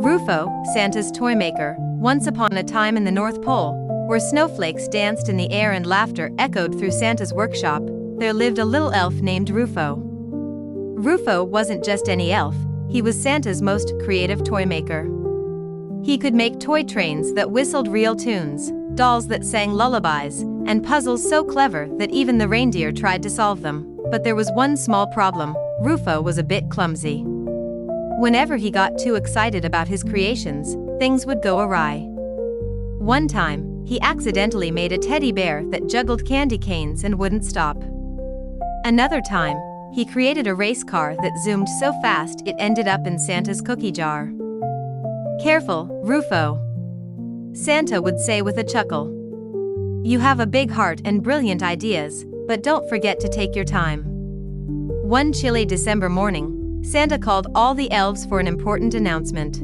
Rufo, Santa's toy maker. Once upon a time in the North Pole, where snowflakes danced in the air and laughter echoed through Santa's workshop, there lived a little elf named Rufo. Rufo wasn't just any elf, he was Santa's most creative toy maker. He could make toy trains that whistled real tunes, dolls that sang lullabies, and puzzles so clever that even the reindeer tried to solve them. But there was one small problem: Rufo was a bit clumsy. Whenever he got too excited about his creations, things would go awry. One time, he accidentally made a teddy bear that juggled candy canes and wouldn't stop. Another time, he created a race car that zoomed so fast it ended up in Santa's cookie jar. "Careful, Rufo," Santa would say with a chuckle. "You have a big heart and brilliant ideas, but don't forget to take your time." One chilly December morning, Santa called all the elves for an important announcement.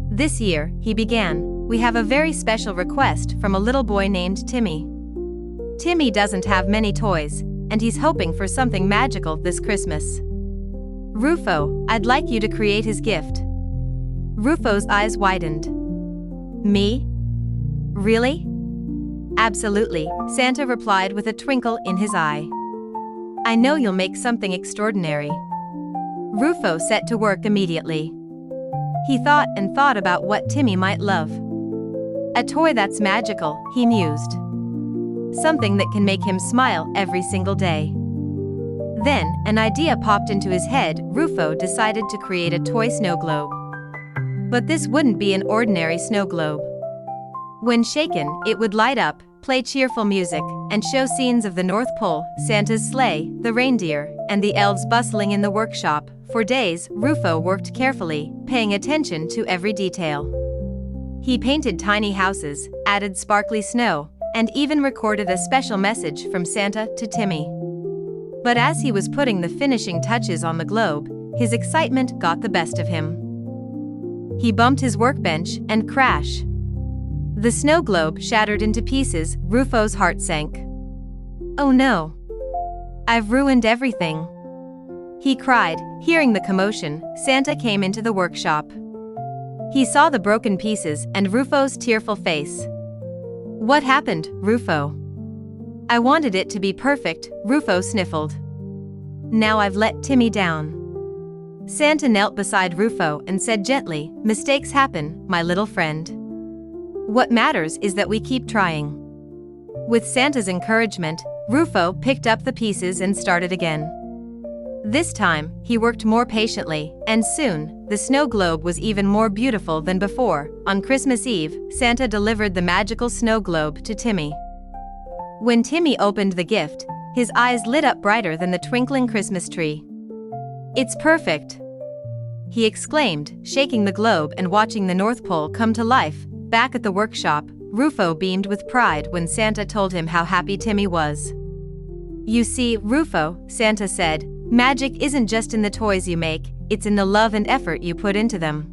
"This year," he began, "we have a very special request from a little boy named Timmy. Timmy doesn't have many toys, and he's hoping for something magical this Christmas. Rufo, I'd like you to create his gift." Rufo's eyes widened. "Me? Really?" "Absolutely," Santa replied with a twinkle in his eye. "I know you'll make something extraordinary." Rufo set to work immediately. He thought and thought about what Timmy might love. "A toy that's magical," he mused. "Something that can make him smile every single day." Then, an idea popped into his head. Rufo decided to create a toy snow globe. But this wouldn't be an ordinary snow globe. When shaken, it would light up, play cheerful music, and show scenes of the North Pole, Santa's sleigh, the reindeer, and the elves bustling in the workshop. For days, Rufo worked carefully, paying attention to every detail. He painted tiny houses, added sparkly snow, and even recorded a special message from Santa to Timmy. But as he was putting the finishing touches on the globe, his excitement got the best of him. He bumped his workbench and crash. The snow globe shattered into pieces. Rufo's heart sank. "Oh no! I've ruined everything!" he cried. Hearing the commotion, Santa came into the workshop. He saw the broken pieces and Rufo's tearful face. "What happened, Rufo?" "I wanted it to be perfect," Rufo sniffled. "Now I've let Timmy down." Santa knelt beside Rufo and said gently, "Mistakes happen, my little friend. What matters is that we keep trying." With Santa's encouragement, Rufo picked up the pieces and started again. This time, he worked more patiently, and soon, the snow globe was even more beautiful than before. On Christmas Eve, Santa delivered the magical snow globe to Timmy. When Timmy opened the gift, his eyes lit up brighter than the twinkling Christmas tree. "It's perfect!" he exclaimed, shaking the globe and watching the North Pole come to life. Back at the workshop, Rufo beamed with pride when Santa told him how happy Timmy was. "You see, Rufo," Santa said, "magic isn't just in the toys you make, it's in the love and effort you put into them."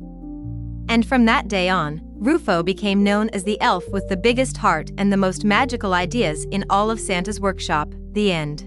And from that day on, Rufo became known as the elf with the biggest heart and the most magical ideas in all of Santa's workshop. The end.